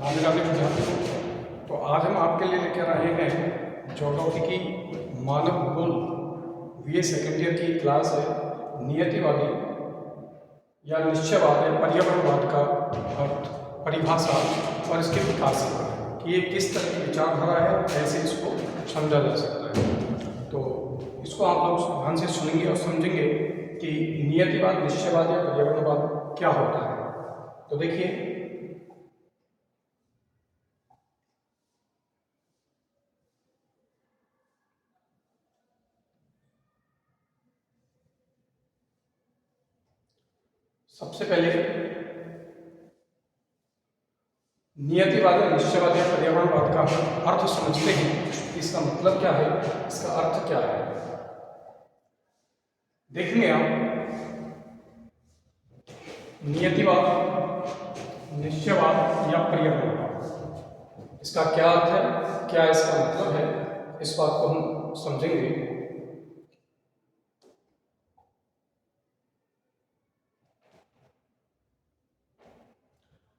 राधे राधे विद्यार्थियों। तो आज हम आपके लिए लेकर आए हैं ज्योग्राफी की मानव भूगोल बीए सेकेंड ईयर की क्लास है। नियतिवादी या निश्चयवाद या पर्यावरणवाद का अर्थ, परिभाषा और इसके विकास कि ये किस तरह की विचारधारा है, कैसे इसको समझा जा सकता है। तो इसको आप लोग ध्यान से सुनेंगे और समझेंगे कि नियतिवाद, निश्चयवाद या पर्यावरणवाद क्या होता है। तो देखिए, सबसे पहले नियतिवाद और निश्चयवाद या पर्यावरणवाद का अर्थ समझते हैं। इसका मतलब क्या है, इसका अर्थ क्या है, देखेंगे आप। नियतिवाद, निश्चयवाद या पर्यावरणवाद, इसका क्या अर्थ है, क्या इसका मतलब है, इस बात को हम समझेंगे।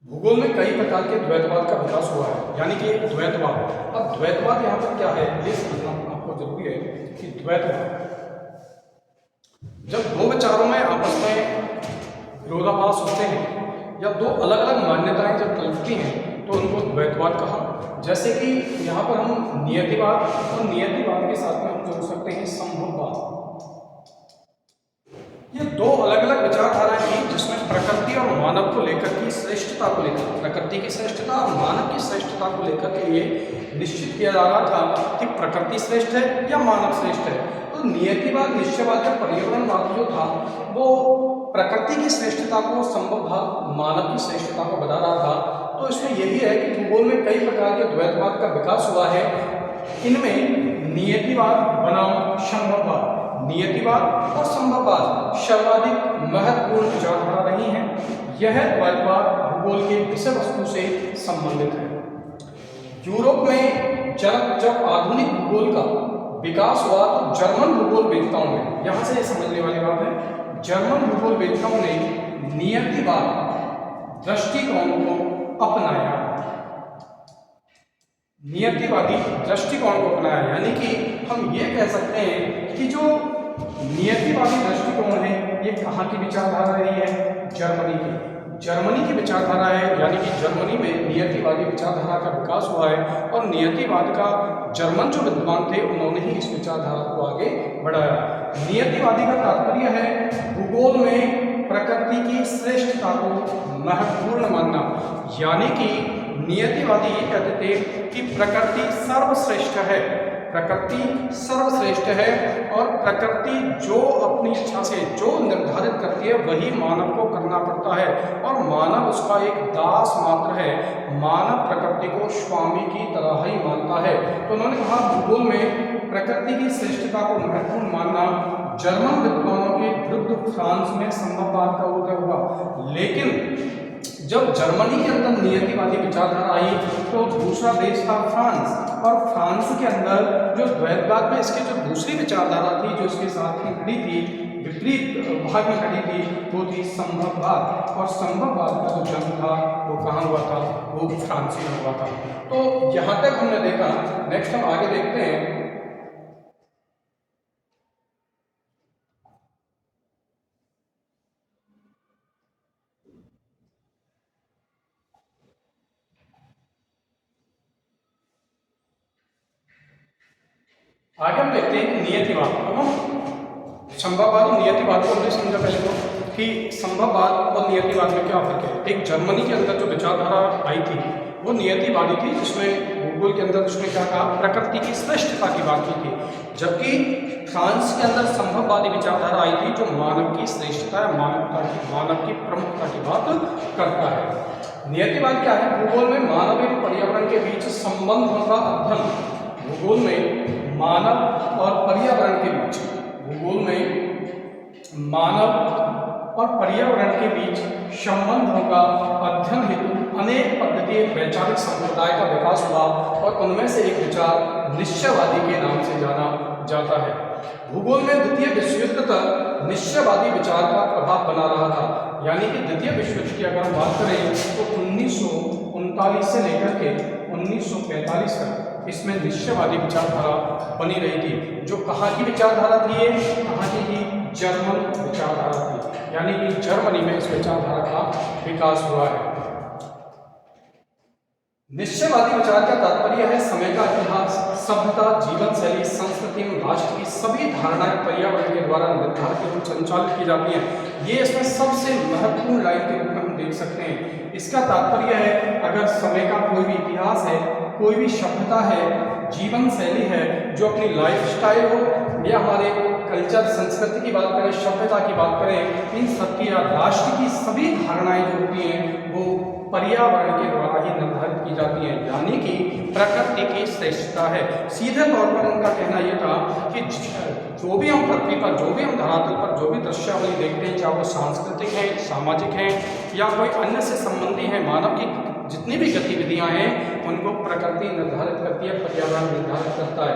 भूगोल में कई प्रकार के द्वैतवाद का विकास हुआ है, यानी कि द्वैतवाद। अब द्वैतवाद यहाँ पर क्या है, ये समझना आपको जरूरी है कि द्वैतवाद जब दो विचारों में आपस में विरोधाभास होते हैं या दो अलग अलग मान्यताएं जब पलटती हैं तो उनको द्वैतवाद कहा। जैसे कि यहाँ पर हम नियतिवाद और नियतिवाद के साथ में हम जोड़ सकते हैं संभववाद। ये दो अलग अलग विचारधाराएं थी जिसमें प्रकृति और मानव को लेकर की श्रेष्ठता को लेकर, प्रकृति की श्रेष्ठता और मानव की श्रेष्ठता को लेकर के ये निश्चित किया जा रहा था कि प्रकृति श्रेष्ठ है या मानव श्रेष्ठ है। तो नियतिवाद, निश्चयवाद या पर्यावरणवाद जो था वो प्रकृति की श्रेष्ठता को, संभववाद मानव की श्रेष्ठता को बता रहा था। तो इसमें यही है कि भूगोल में कई प्रकार के द्वैतवाद का विकास हुआ है। इनमें नियतिवाद बनाम संभववाद, नियतिवाद और संभववाद सर्वाधिक महत्वपूर्ण विचारधारा रही हैं। यह द्वैतवाद भूगोल के विषय वस्तु से संबंधित है। यूरोप में जब आधुनिक भूगोल का विकास हुआ तो जर्मन भूगोलवेत्ताओं ने, यहाँ से समझने वाली बात है, जर्मन भूगोलवेत्ताओं ने नियतिवाद दृष्टिकोण को अपनाया, नियतिवादी दृष्टिकोण को अपनाया। यानी कि हम ये कह सकते हैं कि जो नियतिवादी दृष्टिकोण है ये कहाँ की विचारधारा रही है, जर्मनी की विचारधारा है। यानी कि जर्मनी में नियतिवादी विचारधारा का विकास हुआ है और नियतिवाद का जर्मन जो विद्वान थे उन्होंने ही इस विचारधारा को आगे बढ़ाया। नियतिवादी का तात्पर्य है भूगोल में प्रकृति की श्रेष्ठता को महत्वपूर्ण मानना। यानी कि नियतिवादी ये कहते थे कि प्रकृति सर्वश्रेष्ठ है, प्रकृति सर्वश्रेष्ठ है और प्रकृति जो अपनी इच्छा से जो निर्धारित करती है वही मानव को करना पड़ता है और मानव उसका एक दास मात्र है। मानव प्रकृति को स्वामी की तरह ही मानता है। तो उन्होंने कहा भूगोल में प्रकृति की श्रेष्ठता को महत्वपूर्ण मानना। जर्मन विद्वानों के विरुद्ध फ्रांस में संभववाद का उदय हुआ। लेकिन जब जर्मनी के अंदर नियतिवादी विचारधारा आई तो दूसरा देश था फ्रांस, और फ्रांस के अंदर जो द्वैतवाद में इसकी जो दूसरी विचारधारा थी जो इसके साथ में खड़ी थी, विपरीत भाग में खड़ी थी, वो थी संभववाद। और संभववाद का जो जन्म था वो कहाँ हुआ था, वो फ्रांस में हुआ था। तो यहाँ तक हमने देखा। नेक्स्ट हम आगे देखते हैं। आगे हम देखते हैं कि नियतिवाद। अब हम संभववाद और नियतिवाद को हमने समझा पहले तो कि संभववाद और नियतिवाद में क्या फर्क है। एक जर्मनी के अंदर जो विचारधारा आई थी वो नियतिवादी थी, जिसमें भूगोल के अंदर उसने क्या कहा, प्रकृति की श्रेष्ठता की बात की थी। जबकि फ्रांस के अंदर संभववादी विचारधारा आई थी जो मानव की श्रेष्ठता है, मानव की प्रमुखता की बात करता है। नियतिवाद क्या है, भूगोल में मानव एवं पर्यावरण के बीच संबंधों का अध्ययन। भूगोल में मानव और पर्यावरण के बीच, भूगोल में मानव और पर्यावरण के बीच संबंधों का अध्ययन हेतु अनेक पद्धतीय वैचारिक संप्रदाय का विकास हुआ और उनमें से एक विचार निश्चयवादी के नाम से जाना जाता है। भूगोल में द्वितीय विश्व युद्ध तक निश्चयवादी विचार का प्रभाव बना रहा था। यानी कि द्वितीय विश्व युद्ध की अगर हम बात करें तो 1939 1939 से लेकर के 1945 तक इसमें निश्चयवादी विचारधारा बनी रही थी। जो कहाँ की विचारधारा थी, ये कहाँ की थी, जर्मन विचारधारा थी, यानी कि जर्मनी में इस विचारधारा का विकास हुआ है। निश्चयवादी विचार का तात्पर्य है समय का इतिहास, सभ्यता, जीवन शैली, संस्कृति एवं राष्ट्र की सभी धारणाएं पर्यावरण के द्वारा निर्धारित के रूप संचालित की जाती हैं। ये इसमें सबसे महत्वपूर्ण लाइन के रूप में हम देख सकते हैं। इसका तात्पर्य है अगर समय का कोई भी इतिहास है, कोई भी सभ्यता है, जीवन शैली है, जो अपनी लाइफ स्टाइल हो या हमारे कल्चर संस्कृति की बात करें, सभ्यता की बात करें, इन सबकी या राष्ट्र की सभी धारणाएं जो होती हैं वो पर्यावरण के द्वारा ही निर्धारित की जाती हैं, यानी कि प्रकृति की श्रेष्ठता है। सीधे तौर पर उनका कहना यह था कि जो भी हम पृथ्वी पर, जो भी हम धरातल पर जो भी दृश्यावली देखते हैं, चाहे वो सांस्कृतिक हैं, सामाजिक हैं या कोई अन्य से संबंधी हैं, मानव की जितनी भी गतिविधियां हैं उनको प्रकृति निर्धारित करती है, पर्यावरण निर्धारित करता है।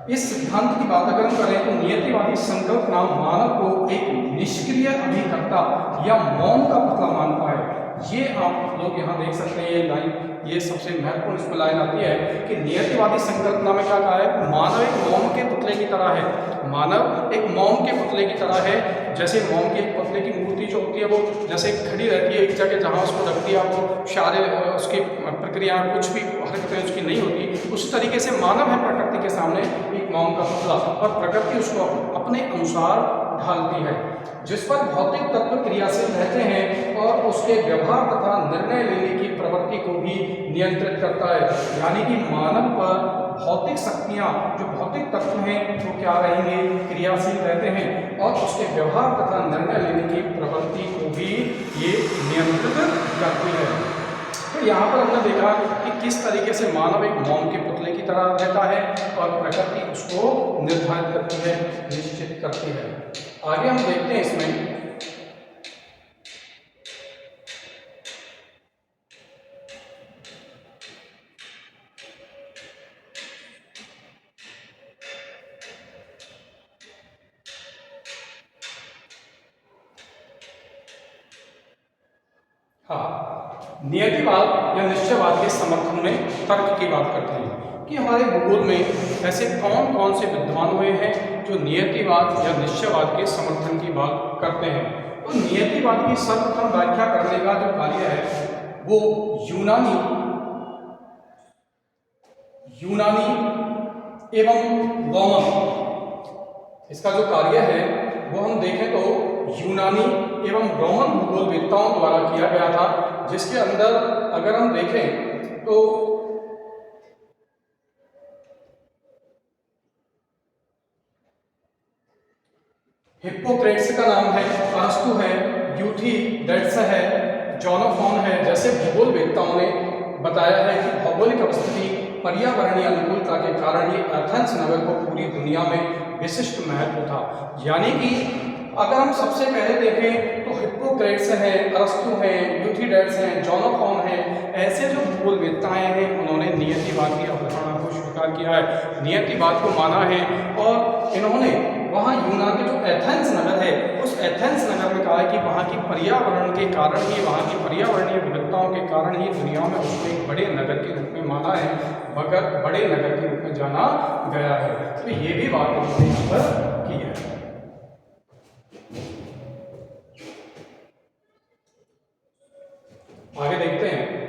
इस सिद्धांत की बात अगर हम करें तो नियतिवादी संकल्पना मानव को एक निष्क्रिय अभिकर्ता या मौन का पुतला मानता है। ये आप लोग यहाँ देख सकते हैं, ये लाइन, ये सबसे महत्वपूर्ण इसमें लाइन आती है कि नियतिवादी संकल्पना में क्या कहा है, मानव एक मोम के पुतले की तरह है। मानव एक मोम के पुतले की तरह है। जैसे मोम के पुतले की मूर्ति जो होती है वो जैसे खड़ी रहती है एक जगह, जहाँ उसको रखती है वो सारे उसकी प्रक्रिया कुछ भी हरकतें उसकी नहीं होती, उस तरीके से मानव है प्रकृति के सामने एक मोम का पुतला, और प्रकृति उसको अपने अनुसार ढालती है, जिस पर भौतिक तत्व क्रियाशील रहते हैं और उसके व्यवहार तथा निर्णय लेने की प्रवृत्ति को भी नियंत्रित करता है। यानी कि मानव पर भौतिक शक्तियां, जो भौतिक तत्व हैं वो क्या रहेंगे, क्रियाशील रहते हैं और उसके व्यवहार तथा निर्णय लेने की प्रवृत्ति को भी ये नियंत्रित करती है। तो यहाँ पर हमने देखा कि किस तरीके से मानव एक मोम के पुतले की तरह रहता है और प्रकृति उसको निर्धारित करती है, निश्चित करती है। आगे हम देखते हैं इसमें नियतिवाद या निश्चयवाद के समर्थन में तर्क की बात करते हैं कि हमारे भूगोल में ऐसे कौन कौन से विद्वान हुए हैं जो नियतिवाद या निश्चयवाद के समर्थन की बात करते हैं। तो नियतिवाद की सर्वप्रथम व्याख्या करने का जो कार्य है वो यूनानी एवं रोमन, इसका जो कार्य है वो हम देखें तो यूनानी एवं रोमन भूगोलवेत्ताओं द्वारा किया गया था, जिसके अंदर अगर हम देखें तो हिप्पोक्रेट्स का नाम है, अरस्तु है, यूथिडेट्स है, जोनोफोन है, जैसे भूगोलवेत्ताओं ने बताया है कि भौगोलिक अवस्थिति पर्यावरणीय अनुकूलता के कारण ही एथेंस नगर को पूरी दुनिया में विशिष्ट महत्व था। यानी कि अगर हम सबसे पहले देखें तो हिप्पोक्रेट्स हैं, अरस्तु हैं, यूथिडेट्स हैं, जोनोफोन हैं, ऐसे जो भूगोलवेत्ताएं हैं उन्होंने नियतिवाद की अवधारणा को स्वीकार किया है, नियतिवाद को माना है और इन्होंने वहाँ यूनान के जो एथेंस नगर है उस एथेंस नगर में कहा है कि वहाँ की पर्यावरण के कारण ही, वहाँ की पर्यावरणीय विविधताओं के कारण ही दुनिया में उसको एक बड़े नगर के रूप में माना है, मगर बड़े नगर के रूप में जाना गया है। तो ये भी बात उन्होंने यहाँ पर की है। आगे देखते हैं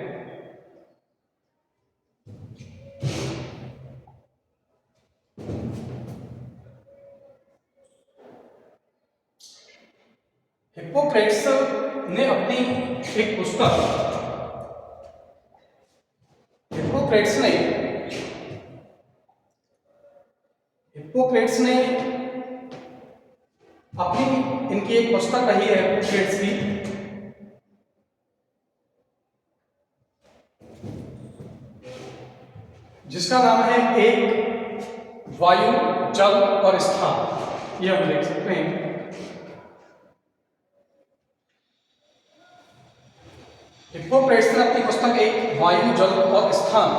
हिप्पोक्रेट्स ने अपनी एक पुस्तक, हिप्पोक्रेट्स ने अपनी इनकी एक पुस्तक रही है हिप्पोक्रेट्स की, जिसका नाम है एक वायु, जल और स्थान। ये हम देख सकते हैं। हिप्पोक्रेट्स ने अपनी पुस्तक एक वायु, जल और स्थान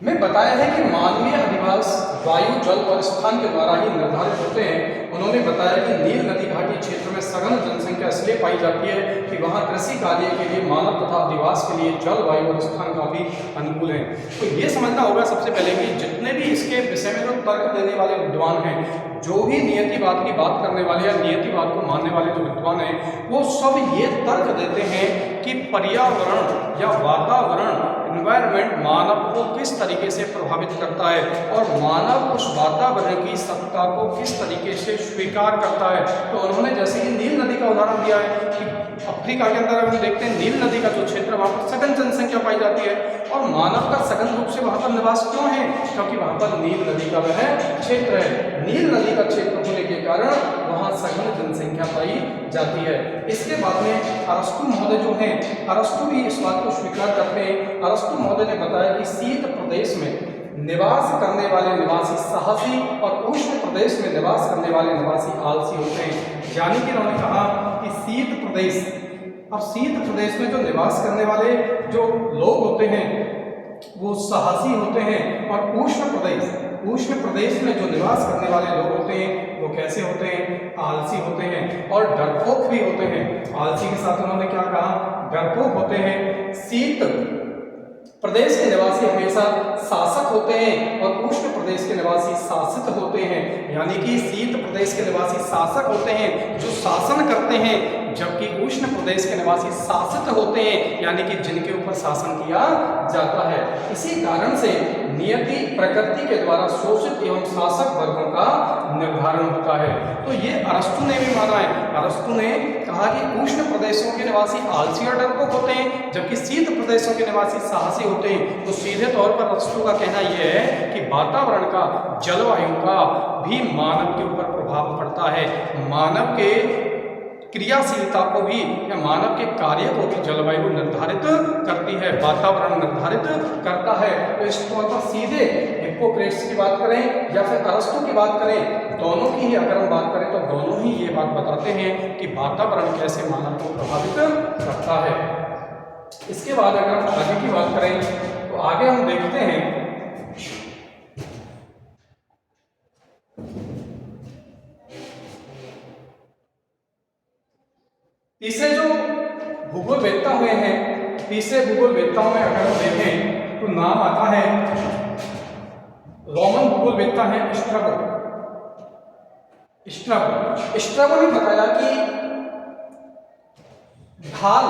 में बताया है कि मानवीय अधिवास वायु, जल और स्थान के द्वारा ही निर्धारित होते हैं। उन्होंने बताया कि नील नदी घाटी क्षेत्र में सघन जनसंख्या इसलिए पाई जाती है कि वहाँ कृषि कार्य के लिए, मानव तथा अधिवास के लिए जल, वायु और स्थान काफी अनुकूल है। तो ये समझना होगा सबसे पहले कि जितने भी इसके विषय में जो तर्क देने वाले विद्वान हैं, जो भी नियतिवाद की बात करने वाले या नियतिवाद को मानने वाले जो विद्वान हैं, वो सब ये तर्क देते हैं कि पर्यावरण या वातावरण, एनवायरनमेंट मानव को किस तरीके से प्रभावित करता है और मानव उस वातावरण की सत्ता को किस तरीके से स्वीकार करता है। तो उन्होंने जैसे कि नील नदी का उदाहरण दिया है कि अफ्रीका के अंदर हम देखते हैं नील नदी का जो क्षेत्र, वहाँ पर सघन जनसंख्या पाई जाती है और मानव का सघन रूप से वहाँ पर निवास क्यों है? क्योंकि वहाँ पर नील नदी का वह क्षेत्र है। नील नदी का क्षेत्र होने के कारण वहाँ सघन जनसंख्या पाई जाती है। इसके बाद में अरस्तु महोदय जो हैं, अरस्तु भी इस बात को स्वीकार करते हैं। अरस्तु महोदय ने बताया कि शीत प्रदेश में निवास करने वाले निवासी साहसी और उष्ण प्रदेश में निवास करने वाले निवासी आलसी होते हैं। यानी कि उन्होंने कहा कि शीत प्रदेश, अब शीत प्रदेश में जो निवास करने वाले जो लोग होते हैं वो साहसी होते हैं और उष्ण प्रदेश में जो निवास करने वाले लोग होते हैं वो कैसे होते हैं? आलसी होते हैं और डरपोक भी होते हैं। आलसी के साथ उन्होंने क्या कहा? डरपोक होते हैं। शीत प्रदेश के निवासी हमेशा शासक होते हैं और उष्ण प्रदेश के निवासी शासित होते हैं। यानी कि शीत प्रदेश के निवासी शासक होते हैं जो शासन करते हैं, जबकि उष्ण प्रदेश के निवासी शासित होते हैं, यानी कि जिनके ऊपर शासन किया जाता है। इसी कारण से नियति प्रकृति के द्वारा शोषित एवं शासक वर्गों का निर्धारण होता है। तो ये अरस्तु ने भी माना है। अरस्तु ने कहा कि उष्ण प्रदेशों के निवासी आलसी और डरपोक होते हैं, जबकि शीत प्रदेशों के निवासी साहसी होते हैं। तो सीधे तौर पर अरस्तु का कहना यह है कि वातावरण का, जलवायु का भी मानव के ऊपर प्रभाव पड़ता है। मानव के क्रियाशीलता को भी या मानव के कार्य को भी जलवायु निर्धारित करती है, वातावरण निर्धारित करता है। तो इस तौर पर सीधे हिप्पोक्रेट्स की बात करें या फिर अरस्तु की बात करें, दोनों की ही अगर हम बात करें तो दोनों ही ये बात बताते हैं कि वातावरण कैसे मानव को प्रभावित करता है। इसके बाद अगर हम आगे की बात करें तो आगे हम देखते हैं तीसरे जो भूगोलवेत्ता हुए हैं, तीसरे भूगोलवेत्ताओं में अगर हम देखें तो नाम आता है, रोमन भूगोलवेत्ता है स्ट्रैबो। स्ट्रैबो ने बताया कि ढाल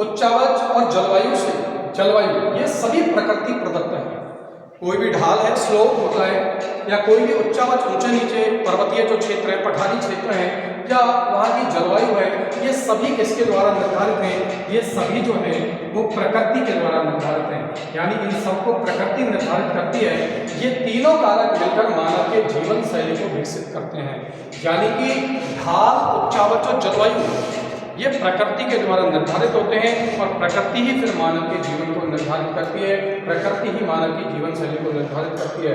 उच्चावच और जलवायु ये सभी प्रकृति प्रदत्त है। कोई भी ढाल है, स्लोप होता है, या कोई भी उच्चावच ऊंचे नीचे पर्वतीय जो क्षेत्र है, पठारी क्षेत्र है, या वहाँ की जलवायु है, ये सभी किसके द्वारा निर्धारित हैं? ये सभी जो है वो प्रकृति के द्वारा निर्धारित हैं। यानी इन सबको प्रकृति निर्धारित करती है। ये तीनों कारक मिलकर मानव के जीवन शैली को विकसित करते हैं। यानी कि ढाल, उच्चावच और जलवायु ये प्रकृति के द्वारा निर्धारित होते हैं और प्रकृति ही फिर मानव के जीवन को निर्धारित करती है। प्रकृति ही मानव की जीवन शैली को निर्धारित करती है।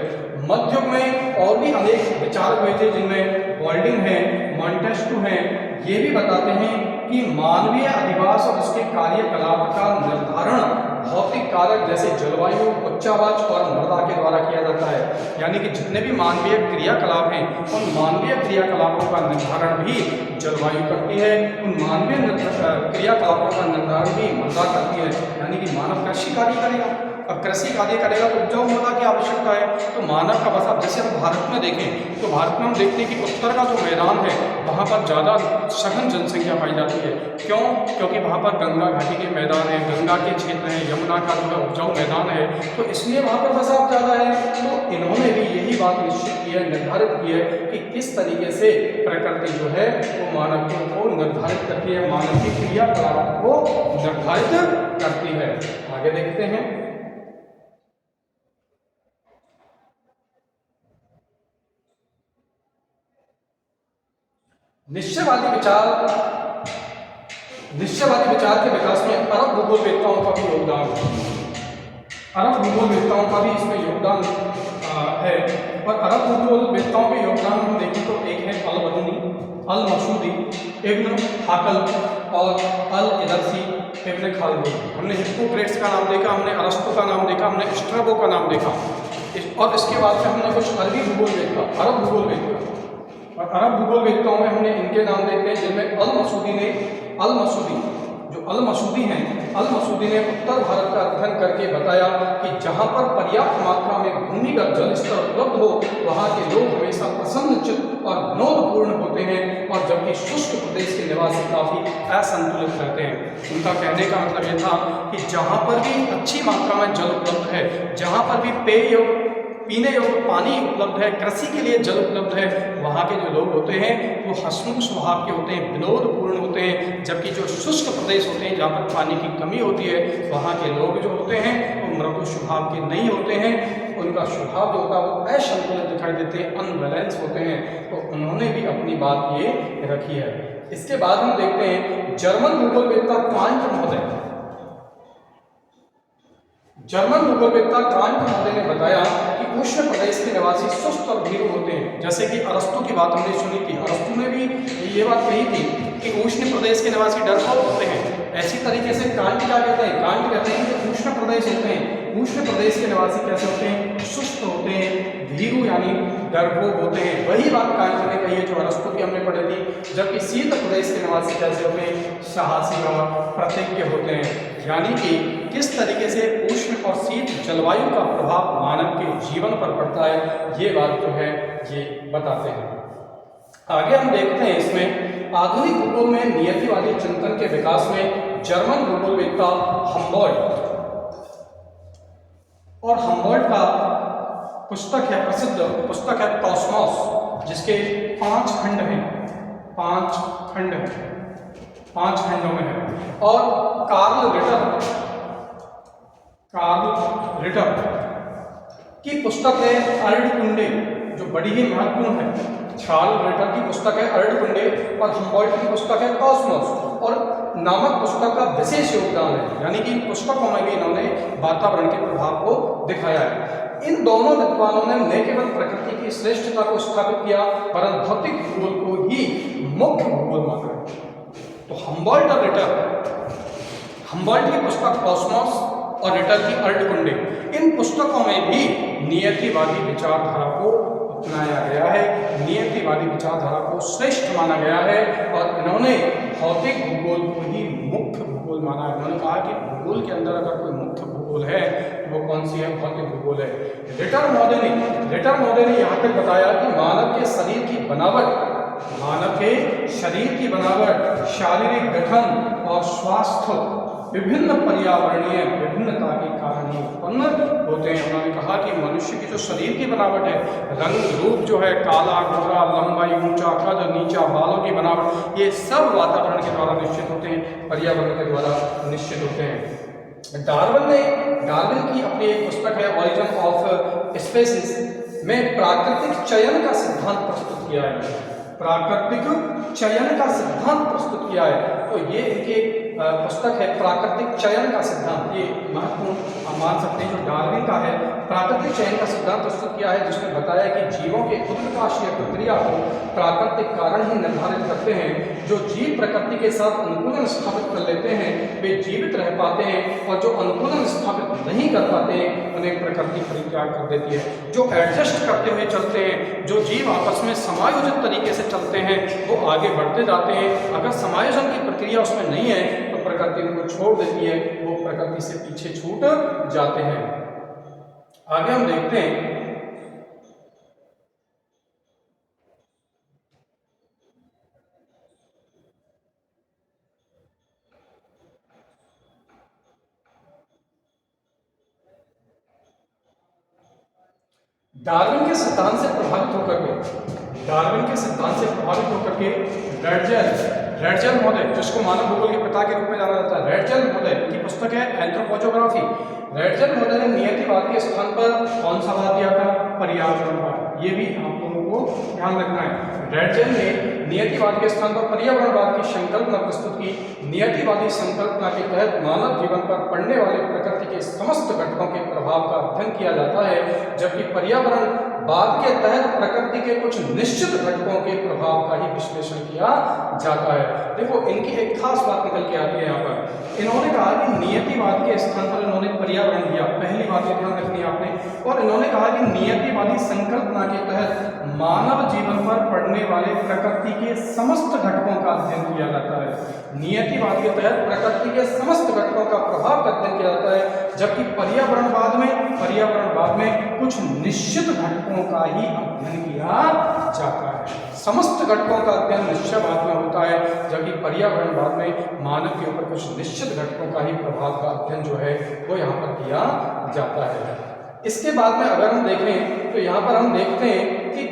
मध्य युग में और भी अनेक विचारक हुए थे, जिनमें बॉल्डिंग है, मॉन्टेस्क्यू है, ये भी बताते हैं कि मानवीय अधिवास और उसके कार्यकलाप का निर्धारण भौतिक कारक जैसे जलवायु, उच्चावच और मृदा के द्वारा किया जाता है। यानी कि जितने भी मानवीय क्रियाकलाप हैं, उन मानवीय क्रियाकलापों का निर्धारण भी जलवायु करती है, उन मानवीय क्रियाकलापों का निर्धारण भी मृदा करती है। यानी कि मानव कृषि कार्य करेगा, अब कृषि कार्य करेगा तो उपजाऊ मृदा की आवश्यकता है। तो मानव का बस, अब जैसे हम भारत में देखें तो भारत में हम देखते हैं कि उत्तर का जो मैदान है वहाँ पर ज़्यादा सघन जनसंख्या पाई जाती है। क्यों? क्योंकि वहाँ पर गंगा घाटी के मैदान है, गंगा के क्षेत्र हैं, यमुना का जो है उपजाऊ मैदान है, तो इसलिए वहाँ पर बसाव ज़्यादा है। तो इन्होंने भी यही बात निश्चित की है, निर्धारित की है कि किस तरीके से प्रकृति जो है वो मानव को निर्धारित करती है, मानव की क्रियाकलाप को निर्धारित करती है। आगे देखते हैं। निश्चयवादी विचार के विकास में अरब भूगोलवेत्ताओं का भी योगदान है। और अरब भूगोलवेत्ताओं के योगदान हम देखें तो एक है अल-बरूनी। अल मसूदी, इब्न हाकल और अल इदरसी, इब्न खालदून। हमने हिप्पोक्रेट्स का नाम देखा, हमने अरस्तु का नाम देखा, हमने स्ट्रैबो का नाम देखा, और इसके बाद से हमने कुछ अरबी भूगोल देखा, अरब भूगोल देखा। और अरब भूगोल वेत्ताओं में हमने इनके नाम देखे जिनमें अल मसूदी जो अल मसूदी हैं, अल मसूदी ने उत्तर भारत का अध्ययन करके बताया कि जहाँ पर पर्याप्त मात्रा में भूमिगत जल स्तर उपलब्ध हो वहाँ के लोग हमेशा प्रसन्नचित्त और विनोदपूर्ण होते हैं, और जबकि शुष्क प्रदेश के निवासी काफ़ी असंतुलित रहते हैं। उनका कहने का मतलब ये था कि जहाँ पर भी अच्छी मात्रा में जल उपलब्ध है, जहाँ पर भी पीने योग्य पानी उपलब्ध है, कृषि के लिए जल उपलब्ध है, वहाँ के जो लोग होते हैं वो हंसमुख स्वभाव के होते हैं, विनोदपूर्ण होते हैं। जबकि जो शुष्क प्रदेश होते हैं जहाँ पर पानी की कमी होती है, वहाँ के लोग जो होते हैं वो मृदु स्वभाव के नहीं होते हैं, उनका स्वभाव जो होता है वो असंतुलित दिखाई देते हैं, अनबैलेंस होते हैं। तो उन्होंने भी अपनी बात ये रखी है। इसके बाद हम देखते हैं जर्मन भूगोलवेत्ता कांट महोदय। जर्मन भूगोलवेत्ता कांट महोदय ने बताया कि उष्ण प्रदेश के निवासी सुस्त और भीरू होते हैं। जैसे कि अरस्तु की बात हमने सुनी थी, अरस्तु ने भी ये बात कही थी कि उष्ण प्रदेश के निवासी डरपोक होते हैं। ऐसी तरीके से कांट क्या कहते हैं, कांट कहते हैं कि उष्ण प्रदेश होते हैं, उष्ण प्रदेश के निवासी कैसे होते हैं, सुस्त होते हैं, भीरू यानी डरपोक होते हैं। वही बात कांट ने कही है जो अरस्तु की हमने पढ़ी थी। जबकि शीत प्रदेश के निवासी कैसे होते हैं, साहसी और प्रतिज्ञ होते हैं। यानी कि किस तरीके से उष्ण और शीत जलवायु का प्रभाव मानव के जीवन पर पड़ता है, ये बात जो है ये बताते हैं। आगे हम देखते हैं इसमें आधुनिक भूगोल में नियतिवादी चिंतन के विकास में जर्मन भूगोलवेत्ता हम्बोल्ट, और हम्बोल्ट का पुस्तक है, प्रसिद्ध पुस्तक है कॉस्मोस, जिसके 5 खंड हैं, 5 खंड हैं, 5 खंडों में है। और कार्ल रिटर की पुस्तक है अर्धकुंडे, जो बड़ी ही महत्वपूर्ण है। चार्ल्स रिटर की पुस्तक है अर्धकुंडे और हम्बोल्ट की पुस्तक है कॉस्मोस, और नामक पुस्तक का विशेष योगदान है, यानी कि पुस्तकों में भी इन्होंने वातावरण के प्रभाव को दिखाया है। इन दोनों विद्वानों ने न केवल प्रकृति की श्रेष्ठता को स्थापित किया, परंतु भौतिक भूगोल को ही मुख्य भूगोल माना। तो हम्बोल्ट और रिटर, हम्बोल्ट की पुस्तक कॉस्मोस और रिटर की अर्धकुंडे, इन पुस्तकों में भी नियतिवादी विचारधारा को अपनाया गया है, नियतिवादी विचारधारा को श्रेष्ठ माना गया है, और इन्होंने भौतिक भूगोल को ही मुख्य भूगोल माना है। इन्होंने कहा कि भूगोल के अंदर अगर कोई मुख्य भूगोल है तो वो कौन सी है, भौतिक भूगोल है। रिटर महोदय ने यहाँ तक बताया कि मानव के शरीर की बनावट, शारीरिक गठन और स्वास्थ्य विभिन्न पर्यावरणीय विभिन्नता के कारण ही उत्पन्न होते हैं। उन्होंने कहा कि मनुष्य की जो शरीर की बनावट है, रंग रूप जो है, काला गोरा, लंबाई, ऊंचा कद, नीचा बालों की बनावट, ये सब वातावरण के द्वारा निश्चित होते हैं, पर्यावरण के द्वारा निश्चित होते हैं। डार्विन की अपनी एक पुस्तक है ओरिजिन ऑफ स्पीशीज में प्राकृतिक चयन का सिद्धांत प्रस्तुत किया है, प्राकृतिक चयन का सिद्धांत प्रस्तुत किया है। तो ये इनकी पुस्तक है प्राकृतिक चयन का सिद्धांत, ये महत्वपूर्ण हम मान सकते हैं जो डार्विन का है। प्राकृतिक चयन का सिद्धांत प्रस्तुत किया है जिसमें बताया कि जीवों के उत्कर्षीय प्रक्रिया को प्राकृतिक कारण ही निर्धारित करते हैं। जो जीव प्रकृति के साथ अनुकूलन स्थापित कर लेते हैं वे जीवित रह पाते हैं, और जो अनुकूलन स्थापित नहीं कर पाते उन्हें प्रकृति परित्याग कर देती है। जो एडजस्ट करते हुए चलते हैं, जो जीव आपस में समायोजित तरीके से चलते हैं वो आगे बढ़ते जाते हैं। अगर समायोजन की प्रक्रिया उसमें नहीं है तो प्रकृति उनको छोड़ देती है, वो प्रकृति से पीछे छूट जाते हैं। आगे हम देखते हैं डार्विन के सिद्धांत से प्रभावित होकर के रेडजल महोदय, जिसको मानव भूगोल के पिता के रूप में जाना जाता है, रेडजल महोदय की पुस्तक है एंथ्रोपोजोग्राफी। रेडजल महोदय ने नियतिवाद के स्थान पर कौन सा वाद दिया था, पर्यावरणवाद। ये भी आप लोगों को ध्यान रखना है। रेडजल ने नियतिवाद के स्थान पर पर्यावरणवाद की संकल्पना प्रस्तुत की। नियतिवादी संकल्पना के तहत मानव जीवन पर पड़ने वाले प्रकृति के समस्त घटकों के प्रभाव का अध्ययन किया जाता है, जबकि पर्यावरण वाद के तहत प्रकृति के कुछ निश्चित घटकों के प्रभाव का ही विश्लेषण किया जाता है। देखो इनकी एक खास बात निकल के आती है यहाँ पर। इन्होंने कहा कि नियतिवाद के स्थान पर इन्होंने पर्यावरण दिया, पहली बात ध्यान रखनी है आपने। और इन्होंने कहा कि नियतिवादी संकल्पना के तहत मानव जीवन पर पड़ने वाले प्रकृति के समस्त घटकों का अध्ययन किया जाता है। नियतिवाद के तहत प्रकृति के समस्त घटकों का प्रभाव का अध्ययन किया जाता है, जबकि पर्यावरणवाद में कुछ निश्चित घटकों का ही अध्ययन किया जाता है। समस्त घटकों का अध्ययन निश्चयवाद में होता है, जबकि पर्यावरणवाद में मानव के ऊपर कुछ निश्चित घटकों का ही प्रभाव का अध्ययन जो है वो यहाँ पर किया जाता है। इसके बाद में अगर हम देखें तो यहाँ पर हम देखते हैं कि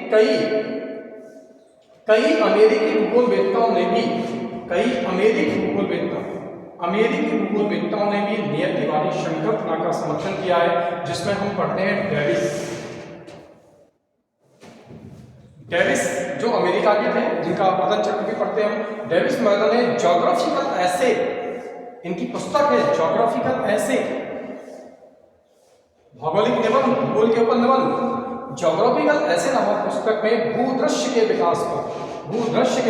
कई अमेरिकी भूगोलवेत्ताओं ने भी अमेरिकी भूगोलवेत्ताओं ने भी नियतिवादी संकल्पना का समर्थन किया है, जिसमें हम पढ़ते हैं डेविस जो अमेरिका के थे, जिनका पतन चक्र भी पढ़ते हैं हम। डेविस मैडम ने ज्योग्राफिकल ऐसे, इनकी पुस्तक है ज्योग्राफिकल ऐसे, भौगोलिक निबंध, भूगोल के ऊपर निबंध, ज्योग्राफिकल ऐसे नामक पुस्तक में भूदृश्य के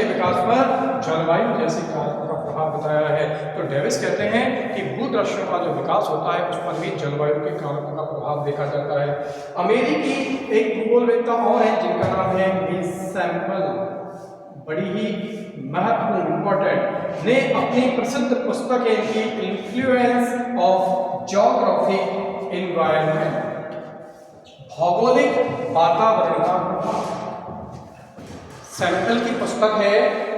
विकास पर जलवायु जैसे कारकों का प्रभाव बताया है। तो डेविस कहते हैं कि भूदृश्य का जो विकास होता है उस पर भी जलवायु के कारकों का प्रभाव देखा जाता है। अमेरिकी एक भूगोलवेत्ता और है जिनका नाम है मिस सैम्पल, बड़ी ही महत्वपूर्ण इंपॉर्टेंट, ने अपनी प्रसिद्ध पुस्तक है की इन्फ्लुएंस ऑफ ज्योग्राफिक एनवायरनमेंट, भौगोलिक वातावरण का प्रभाव। सैम्पल की पुस्तक है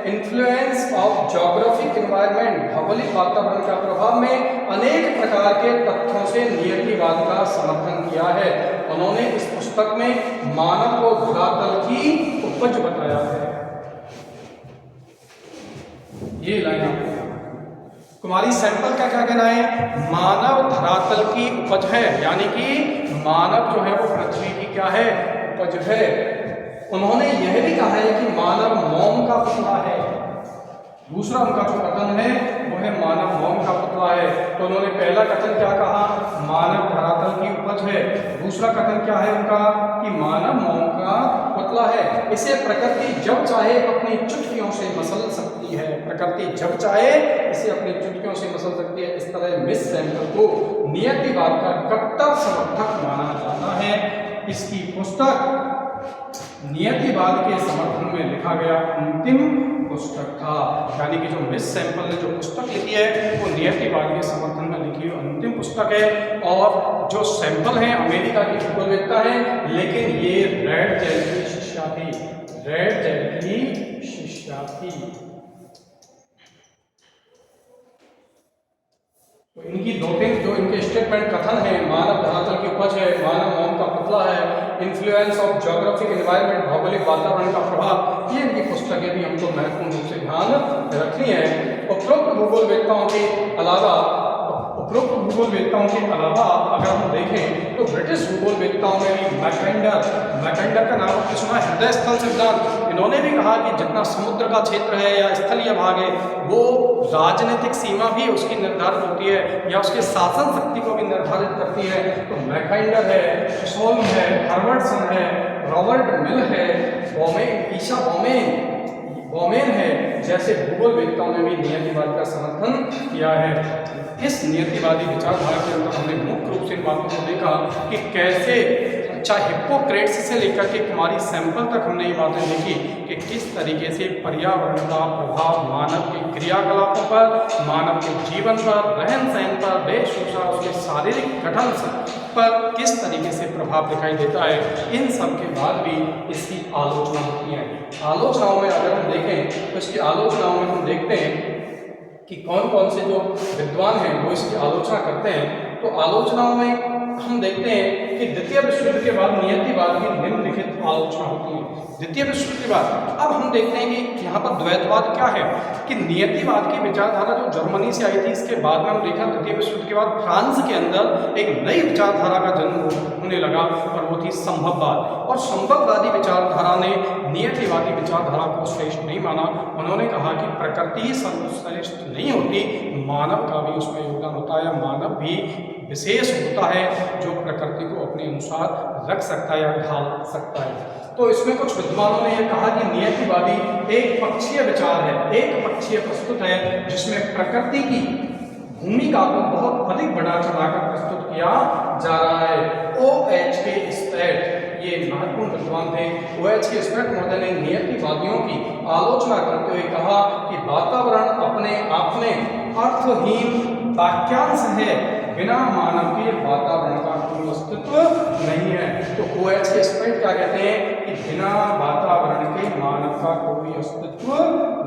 इन्फ्लुएंस ऑफ ज्योग्राफिक एनवायरनमेंट, भौगोलिक वातावरण का प्रभाव में अनेक प्रकार के तथ्यों से नियतिवाद का समर्थन किया है। उन्होंने इस पुस्तक में मानव को धरातल की उपज बताया है। ये लाइन आपको कुमारी सैंपल का क्या कहना है? मानव धरातल की उपज है, यानी कि मानव जो है वो पृथ्वी की क्या है? उपज है। उन्होंने यह भी कहा है कि मानव मोम का पुतला है। दूसरा उनका जो कथन है वो है मानव मोम का पुतला है। तो उन्होंने पहला कथन क्या कहा? मानव धरातल की उपज है। दूसरा कथन क्या है उनका? कि मानव मोम का पुतला है। इसे प्रकृति जब चाहे अपनी चुटकियों से मसल सकती है। प्रकृति जब चाहे इसे अपनी चुटकियों से मसल सकती है। इस तरह मिस सैंपल को नियतिवाद का कट्टर समर्थक माना जाता है। इसकी पुस्तक नियतिवाद के समर्थन में लिखा गया अंतिम पुस्तक था, यानी कि जो मिस सैंपल ने जो पुस्तक लिखी है वो नियतिवाद के समर्थन में लिखी हुई अंतिम पुस्तक है। और जो सैंपल हैं अमेरिका की भूगोलवेत्ता हैं, लेकिन ये रेड जेल की शिष्या थी। रेड जेल की शिष्या थी। तो इनकी दो तीन जो इनके स्टेटमेंट कथन है, मानव धरातल की उपज है, मानव मोम का पुतला है, इन्फ्लुएंस ऑफ ज्योग्राफिक एनवायरनमेंट, भौगोलिक वातावरण का प्रभाव, ये इनकी पुस्तकें भी हमको महत्वपूर्ण रूप से ध्यान रखनी है। उपरोक्त भूगोलवेत्ताओं के अलावा अगर हम देखें तो ब्रिटिश भूगोलवेत्ताओं में भी मैकेंडर का नाम आपने सुना, हृदय स्थल सिद्धांत। इन्होंने भी कहा कि जितना समुद्र का क्षेत्र है या स्थलीय भाग है वो राजनीतिक सीमा भी उसकी निर्धारित होती है या उसके शासन शक्ति को भी निर्धारित करती है। तो मैकेंडर है, सोल्म है, हर्वर्डसन है, रॉबर्ट मिल है, बोमेन है, जैसे भूगोलवेत्ताओं ने भी नियतिवाद का समर्थन किया है। इस नियतिवादी विचारधारा के अंदर हमने मुख्य रूप से इन बातों को देखा कि कैसे चाहे हिप्पोक्रेट्स से लेकर के कुमारी सैंपल तक हमने ये बातें देखी कि किस तरीके से पर्यावरण का प्रभाव मानव के क्रियाकलापों पर, मानव के जीवन पर, रहन सहन पर, वेशभूषा, उसके शारीरिक गठन पर किस तरीके से प्रभाव दिखाई देता है। इन सब के बाद भी इसकी आलोचना होती है। आलोचनाओं में अगर हम देखें तो इसकी आलोचनाओं में हम देखते हैं कि कौन कौन से जो विद्वान हैं वो इसकी आलोचना करते हैं। तो आलोचनाओं में हम देखते हैं कि द्वितीय विश्व युद्ध के बाद नियतिवाद की निम्नलिखित आलोचना होती है। द्वितीय विश्व युद्ध के बाद अब हम देखते हैं कि यहाँ पर द्वैतवाद क्या है कि नियतिवाद की विचारधारा जो जर्मनी से आई थी, इसके बाद में हम देखा द्वितीय विश्व युद्ध के बाद फ्रांस के अंदर एक नई विचारधारा का जन्म होने लगा और वो थी संभववाद। और संभववादी विचारधारा ने नियतिवादी विचारधारा को श्रेष्ठ नहीं माना। उन्होंने कहा कि प्रकृति सर्वश्रेष्ठ नहीं होती, मानव का भी उसमें योगदान होता है, या मानव भी विशेष होता है जो प्रकृति को अपने अनुसार रख सकता है या ढाल सकता है। तो इसमें कुछ विद्वानों ने यह कहा कि नियतिवादी एक पक्षीय विचार है, एक पक्षीय प्रस्तुत है, जिसमें प्रकृति की भूमिका को बहुत अधिक बढ़ा चढ़ाकर प्रस्तुत किया जा रहा है। OH के स्पैट, ये महत्वपूर्ण विद्वान थे, OH के स्पैट महोदय ने नियतिवादियों की आलोचना करते हुए कहा कि वातावरण अपने आप में अर्थहीन वाक्यांश है, बिना मानव के वातावरण का कोई अस्तित्व नहीं है। तो OH के स्पैट क्या कहते हैं कि बिना वातावरण के मानव का कोई अस्तित्व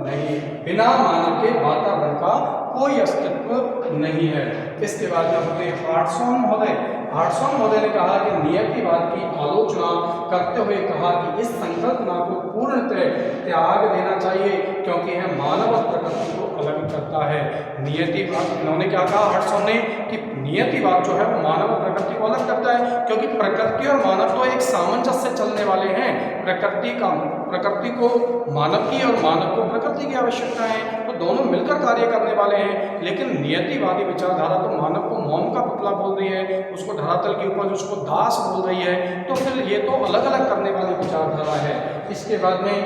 नहीं, बिना मानव के वातावरण का कोई अस्तित्व नहीं है। इसके बाद में होते हैं हार्टसॉन महोदय। हार्टसॉन महोदय ने कहा कि नियतिवाद की आलोचना करते हुए कहा कि इस संकल्पना को पूर्णतः त्याग देना चाहिए, क्योंकि यह मानव और प्रकृति को अलग करता है। नियतिवाद, इन्होंने क्या कहा हार्टसॉन ने कि नियतिवाद जो है वो मानव और प्रकृति को अलग करता है, क्योंकि प्रकृति और मानव तो एक सामंजस्य से चलने वाले हैं। प्रकृति को मानव की और मानव को प्रकृति की आवश्यकता है, तो दोनों मिलकर कार्य करने वाले हैं। लेकिन नियतिवादी विचारधारा तो मानव को मौन का पुतला बोल रही है, उसको धरातल की उपज, उसको दास बोल रही है, तो फिर ये तो अलग अलग करने वाली विचारधारा है। इसके बाद में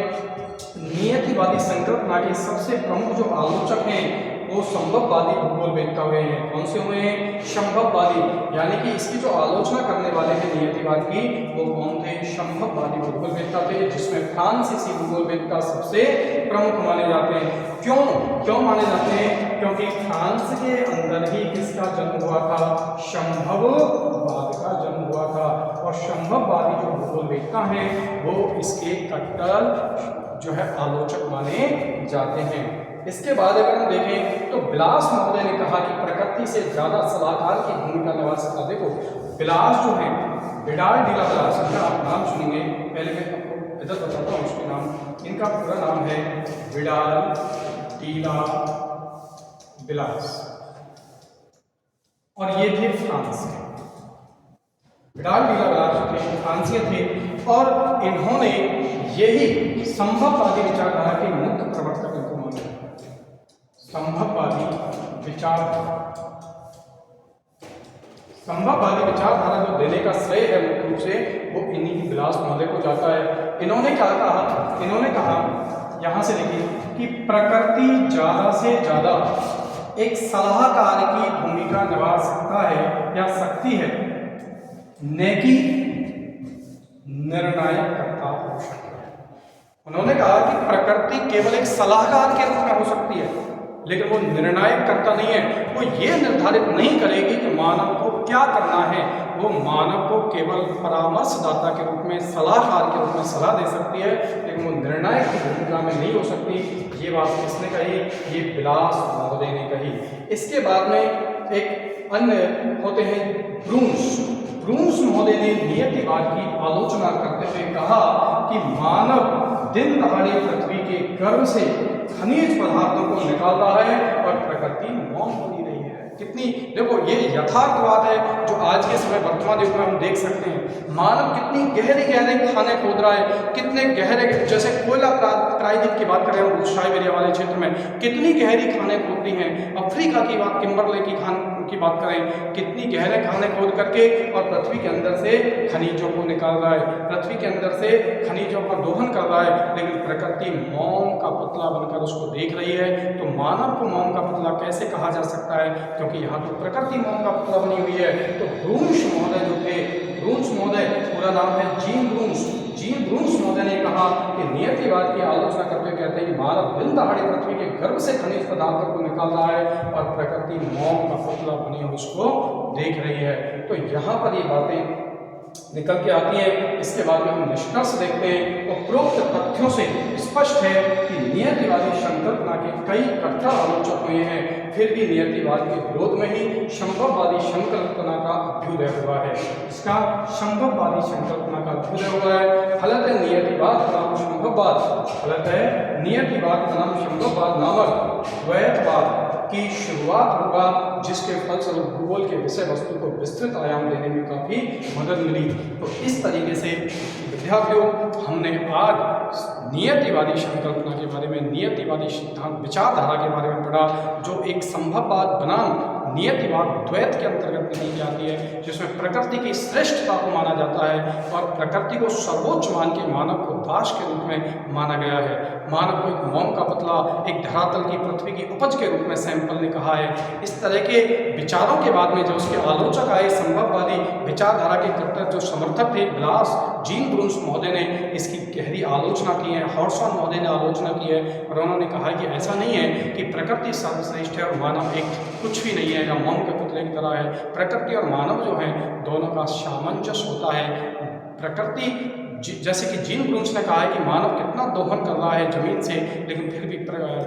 नियतिवादी संकल्पना के सबसे प्रमुख जो आलोचक हैं वो संभववादी भूगोलवेत्ता हुए हैं। कौन से हुए हैं? संभववादी, यानी कि इसकी जो आलोचना करने वाले हैं नियतिवाद की, वो कौन थे? संभववादी भूगोलवेत्ता थे, जिसमें फ्रांसीसी भूगोलवेत्ता सबसे प्रमुख माने जाते हैं। क्यों माने जाते हैं? क्योंकि फ्रांस के अंदर ही किसका जन्म हुआ था? संभववाद का जन्म हुआ था, और संभववादी जो भूगोलवेत्ता हैं वो इसके कट्टर जो है आलोचक माने जाते हैं। इसके बाद अगर हम देखें तो बिलास महोदय ने कहा कि प्रकृति से ज्यादा सलाहकार की भूमिका निभा सकता। देखो बिलास जो है, विडाल डीला बिलास, इनका आप नाम सुनेंगे, पहले मैं आपको इधर बताता हूँ उसके नाम। इनका पूरा नाम है विडाल डीला बिलास, और ये थे फ्रांस के। विडाल डीला बिलास जो थे फ्रांसीय थे, और इन्होंने यही संभववादी विचारधारा के मुख्य प्रवर्तक इनको माना जाता है। संभववादी विचारधारा जो देने का श्रेय है मुख्य रूप से वो इन्हीं बिलास महोदय को जाता है। इन्होंने क्या कहा? इन्होंने कहा, यहां से देखिए, कि प्रकृति ज्यादा से ज्यादा एक सलाहकार की भूमिका निभा सकता है या सकती है, न कि निर्णायक कर्ता हो सकता है। उन्होंने कहा कि प्रकृति केवल एक सलाहकार के रूप में हो सकती है, लेकिन वो निर्णायक कर्ता नहीं है। वो ये निर्धारित नहीं करेगी कि मानव को क्या करना है, वो मानव को केवल परामर्शदाता के रूप में, सलाहकार के रूप में सलाह दे सकती है, लेकिन वो निर्णायक की भूमिका में नहीं हो सकती। ये बात किसने कही? ये बिलास महोदय ने कही। इसके बाद में एक अन्य होते हैं ब्रूंस महोदय ने नियतिवाद की आलोचना करते हुए कहा कि मानव दिन दहाड़े पृथ्वी के गर्भ से खनिज पदार्थों को निकाल रहा है और प्रकृति मौन बनी रही है। कितनी, देखो ये यथार्थवाद है जो आज के समय वर्तमान युग में हम देख सकते हैं। मानव कितनी गहरे खाने खोद रहा है, कितने गहरे, जैसे कोयला प्रायद्वीप की बात करें हम साइबेरिया वाले क्षेत्र में, कितनी गहरी खाने खोदती हैं। अफ्रीका की बात, किम्बरले की बात करें, कितनी गहरे खाने खोद करके और पृथ्वी के अंदर से खनिजों को निकाल रहा है, पृथ्वी के अंदर से खनिजों का दोहन कर रहा है, लेकिन प्रकृति मौन का पुतला बनकर उसको देख रही है। तो मानव को मौन का पुतला कैसे कहा जा सकता है? क्योंकि यहाँ तो प्रकृति मौन का पुतला बनी हुई है। तो ब्रूंस महोदय जो थे, ब्रूंस महोदय, पूरा नाम है जीन ब्रूंस महोदय ने कहा कि नियतिवाद की आलोचना करते हुए कहते हैं कि मानव दिन दहाड़े पृथ्वी के गर्भ से खनिज पदार्थों को निकाल रहा है और प्रकृति मौन का पुतला बनी हुई उसको देख रही है। तो यहाँ पर ये बातें निकल के आती हैं। इसके बाद में हम निष्कर्ष देखते हैं। उपरोक्त तथ्यों से स्पष्ट है कि नियतिवादी संकल्पना के कई कट्टर आलोचक हुए हैं, फिर भी नियतिवाद के विरोध में ही संभववादी संकल्पना का अभ्युदय हुआ है। इसका संभववादी संकल्पना का अभ्युदय हुआ है। फलतः नियतिवाद बनाम संभववाद, फलतः नियतिवाद बनाम संभववाद नामक द्वैतवाद की शुरुआत होगा, जिसके फलस्वरूप भूगोल के विषय वस्तु को विस्तृत आयाम देने में काफ़ी मदद मिली। तो इस तरीके से विद्यार्थियों, हमने आज नियतिवादी संकल्पना के बारे में, नियतिवादी सिद्धांत विचारधारा के बारे में पढ़ा, जो एक संभववाद बनाम नियतिवाद द्वैत के अंतर्गत निकल जाती है, जिसमें प्रकृति की श्रेष्ठता को माना जाता है और प्रकृति को सर्वोच्च मान के मानव को दास के रूप में माना गया है। मानव को एक मोम का पतला, एक धरातल की पृथ्वी की उपज के रूप में सैंपल ने कहा है। इस तरह के विचारों के बाद में जो उसके आलोचक आए, संभववादी विचारधारा के कट्टर जो समर्थक थे, ब्लास जीन ब्रून्स महोदय ने इसकी गहरी आलोचना की है, हॉर्सन महोदय ने आलोचना की है और उन्होंने कहा कि ऐसा नहीं है कि प्रकृति सर्वश्रेष्ठ है और मानव एक कुछ भी नहीं है या मोम के पुतले की तरह है। प्रकृति और मानव जो है दोनों का सामंजस्य होता है। प्रकृति जैसे कि जीन ब्रून्स ने कहा है कि मानव कितना दोहन कर रहा है जमीन से, लेकिन फिर भी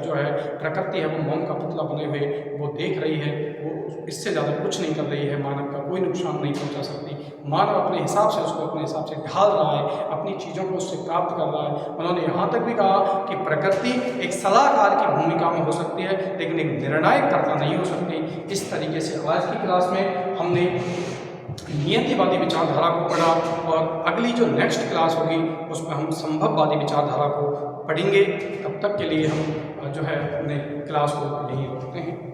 जो है प्रकृति है वो मोम का पुतला बने हुए वो देख रही है, वो इससे ज़्यादा कुछ नहीं कर रही है, मानव का कोई नुकसान नहीं पहुंचा सकती। मानव अपने हिसाब से उसको अपने हिसाब से ढाल रहा है, अपनी चीज़ों को उससे प्राप्त कर रहा है। उन्होंने यहाँ तक भी कहा कि प्रकृति एक सलाहकार की भूमिका में हो सकती है, लेकिन एक निर्णायककर्ता नहीं हो सकती। इस तरीके से आज की क्लास में हमने नियतिवादी विचारधारा को पढ़ा और अगली जो नेक्स्ट क्लास होगी उसमें हम संभववादी विचारधारा को पढ़ेंगे। तब तक के लिए हम जो है अपने क्लास को यहीं रोकते हैं।